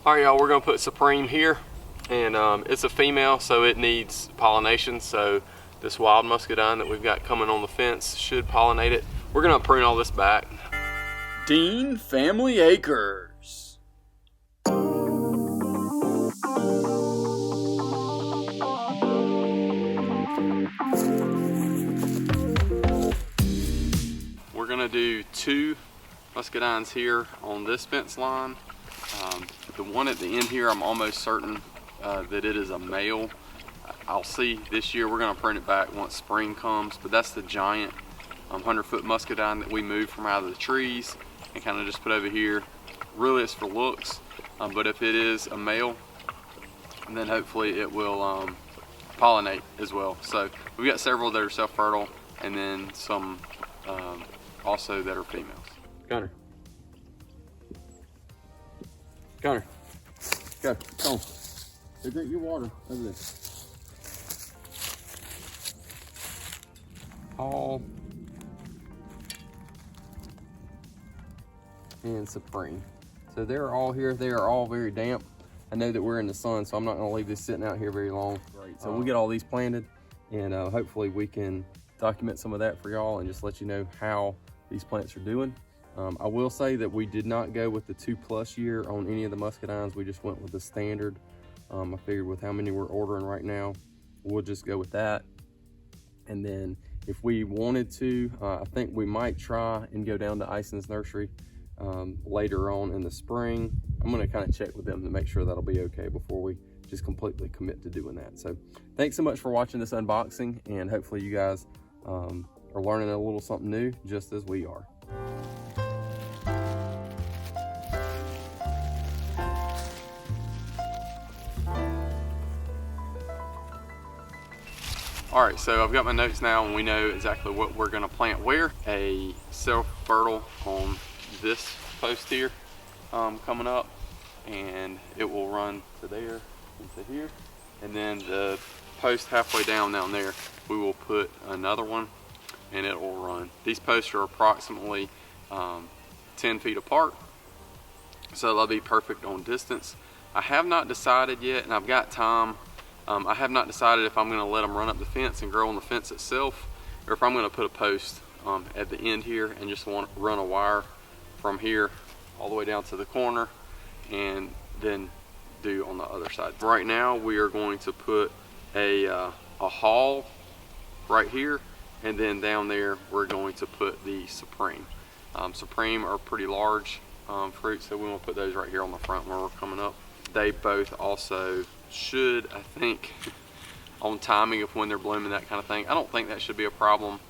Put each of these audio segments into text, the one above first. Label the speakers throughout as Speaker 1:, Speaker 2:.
Speaker 1: All right, y'all, we're gonna put Supreme here, and it's a female, so it needs pollination. So this wild muscadine that we've got coming on the fence should pollinate it. We're gonna prune all this back.
Speaker 2: Dean Family Acres.
Speaker 1: We're gonna do 2 muscadines here on this fence line. The one at the end here, I'm almost certain that it is a male. I'll see this year. We're gonna prune it back once spring comes, but that's the giant 100-foot muscadine that we moved from out of the trees and kind of just put over here. Really it's for looks, but if it is a male, then hopefully it will pollinate as well. So we've got several that are self-fertile, and then some also that are females. Gunner. Gunner. Go. Come on. Go drink your water over there. Paul and Supreme. So they're all here. They are all very damp. I know that we're in the sun, so I'm not going to leave this sitting out here very long. Great. So we'll get all these planted, and hopefully we can document some of that for y'all and just let you know how these plants are doing. I will say that we did not go with the 2+ year on any of the muscadines. We just went with the standard. I figured with how many we're ordering right now, we'll just go with that. And then if we wanted to, I think we might try and go down to Ison's Nursery later on in the spring. I'm gonna kind of check with them to make sure that'll be okay before we just completely commit to doing that. So thanks so much for watching this unboxing, and hopefully you guys are learning a little something new just as we are. All right, so I've got my notes now, and we know exactly what we're gonna plant where. A self-fertile on this post here coming up, and it will run to there and to here. And then the post halfway down there, we will put another one, and it will run. These posts are approximately 10 feet apart, so they'll be perfect on distance. I have not decided yet, and I've got time. I have not decided if I'm going to let them run up the fence and grow on the fence itself, or if I'm going to put a post at the end here and just want to run a wire from here all the way down to the corner, and then do on the other side. Right now we are going to put a haul right here, and then down there we're going to put the Supreme. Supreme are pretty large fruits, so we want to put those right here on the front where we're coming up. They both also should, I think, on timing of when they're blooming, that kind of thing, I don't think that should be a problem,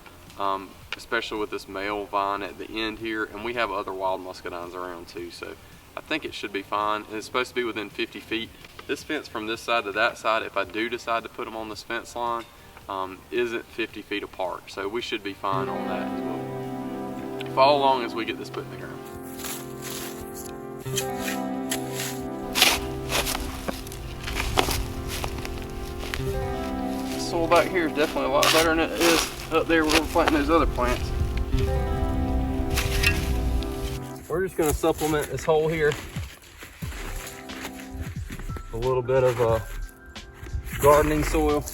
Speaker 1: especially with this male vine at the end here, and we have other wild muscadines around too, so I think it should be fine. And it's supposed to be within 50 feet. This fence from this side to that side, if I do decide to put them on this fence line, isn't 50 feet apart, so we should be fine on that as well. Follow along as we get this put in the ground. Soil back here is definitely a lot better than it is up there where we're planting those other plants. We're just going to supplement this hole here with a little bit of gardening soil.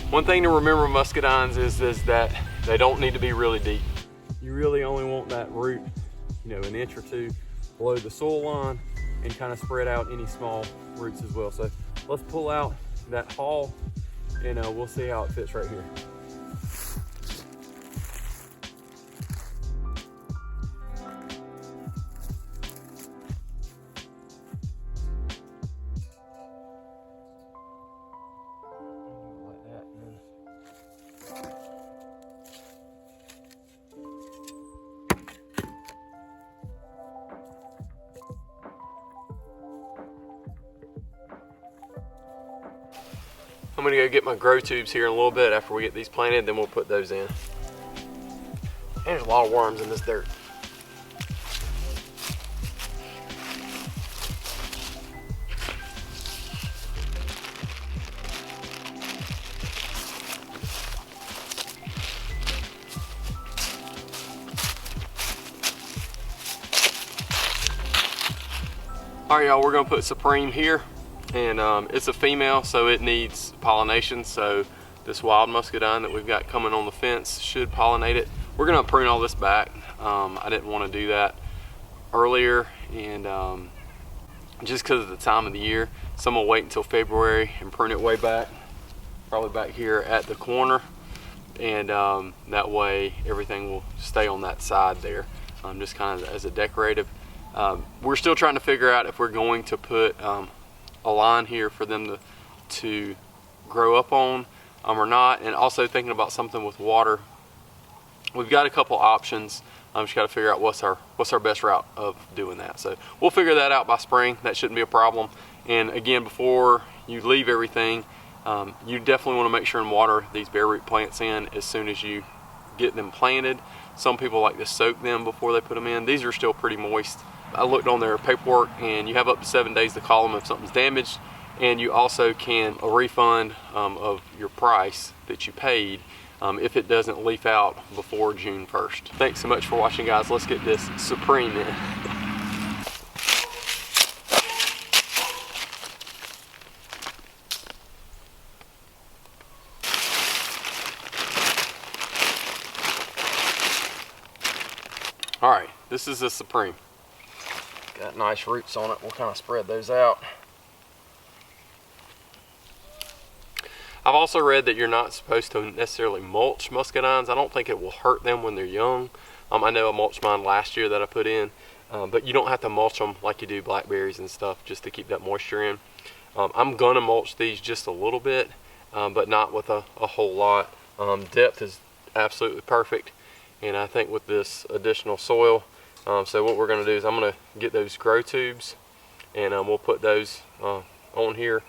Speaker 1: One thing to remember with muscadines is that they don't need to be really deep. You really only want that root, you know, an inch or two below the soil line, and kind of spread out any small roots as well. So let's pull out that haul, and we'll see how it fits right here. I'm gonna go get my grow tubes here in a little bit after we get these planted, then we'll put those in. And there's a lot of worms in this dirt. All right, y'all, we're gonna put Supreme here, and it's a female, so it needs pollination. So this wild muscadine that we've got coming on the fence should pollinate it. We're gonna prune all this back. I didn't want to do that earlier, and just because of the time of the year, some will wait until February and prune it way back, probably back here at the corner, and that way everything will stay on that side there, just kind of as a decorative. We're still trying to figure out if we're going to put a line here for them to grow up on or not, and also thinking about something with water. We've got a couple options. Just got to figure out what's our best route of doing that. So we'll figure that out by spring. That shouldn't be a problem. And again, before you leave everything, you definitely want to make sure and water these bare root plants in as soon as you get them planted. Some people like to soak them before they put them in. These are still pretty moist. I looked on their paperwork, and you have up to 7 days to call them if something's damaged, and you also can a refund of your price that you paid if it doesn't leaf out before June 1st. Thanks so much for watching, guys. Let's get this Supreme in. All right, this is the Supreme. Got nice roots on it. We'll kind of spread those out. I've also read that you're not supposed to necessarily mulch muscadines. I don't think it will hurt them when they're young. I know I mulched mine last year that I put in, but you don't have to mulch them like you do blackberries and stuff just to keep that moisture in. I'm gonna mulch these just a little bit, but not with a whole lot. Depth is absolutely perfect, and I think with this additional soil, so what we're gonna do is I'm gonna get those grow tubes, and we'll put those on here.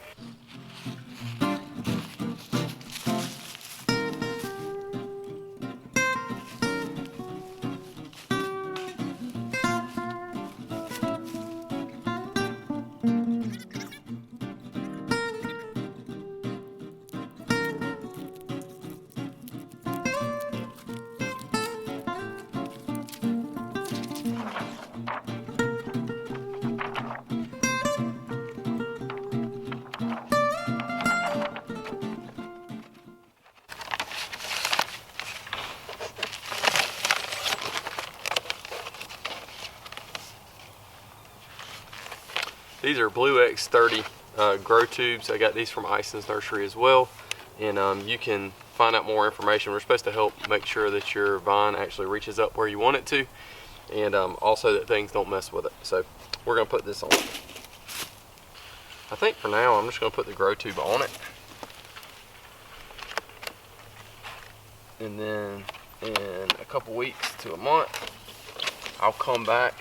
Speaker 1: These are Blue X30 grow tubes. I got these from Ison's Nursery as well, and you can find out more information. We're supposed to help make sure that your vine actually reaches up where you want it to, and also that things don't mess with it. So we're gonna put this on. I think for now I'm just gonna put the grow tube on it, and then in a couple weeks to a month I'll come back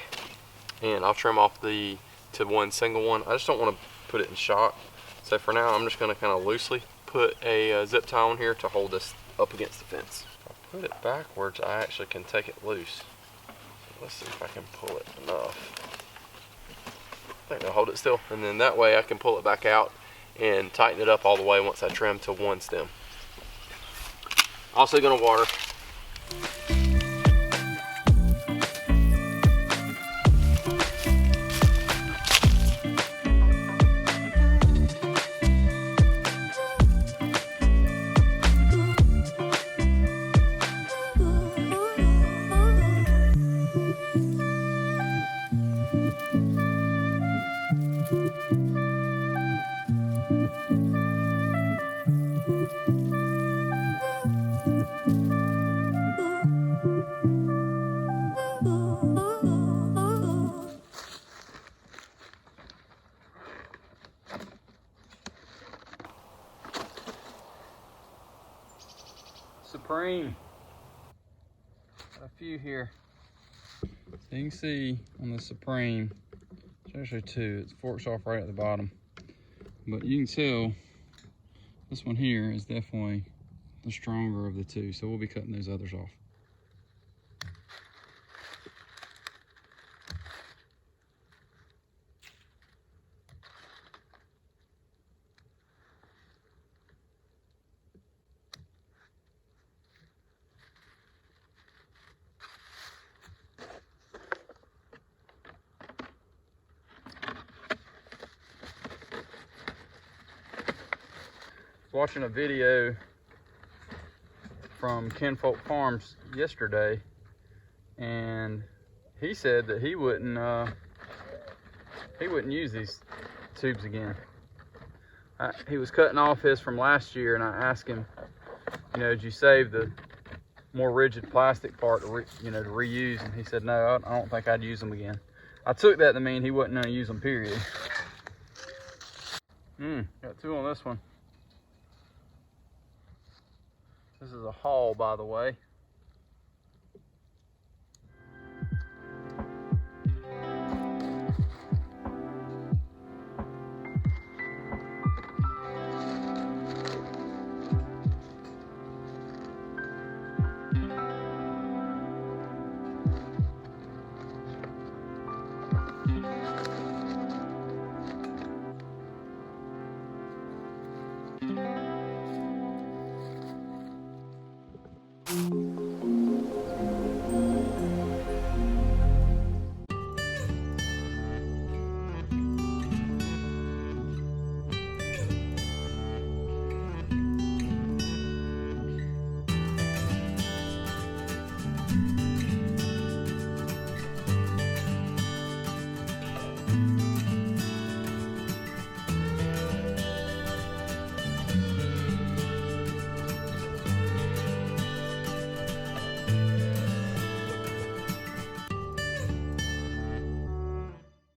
Speaker 1: and I'll trim off to one single one. I just don't want to put it in shock, so for now I'm just going to kind of loosely put a zip tie on here to hold this up against the fence. If I put it backwards, I actually can take it loose. Let's see if I can pull it enough. I think I'll hold it still, and then that way I can pull it back out and tighten it up all the way once I trim to one stem. Also going to water. Supreme. Got a few here. So you can see on the Supreme, there's actually two. It forks off right at the bottom. But you can tell this one here is definitely the stronger of the two. So we'll be cutting those others off. watching a video from Kinfolk Farms yesterday, and he said that he wouldn't use these tubes again. He was cutting off his from last year, and I asked him, you know, did you save the more rigid plastic part to reuse? And he said, no, I don't think I'd use them again. I took that to mean he wasn't going to use them, period. Got 2 on this one. This is a haul, by the way.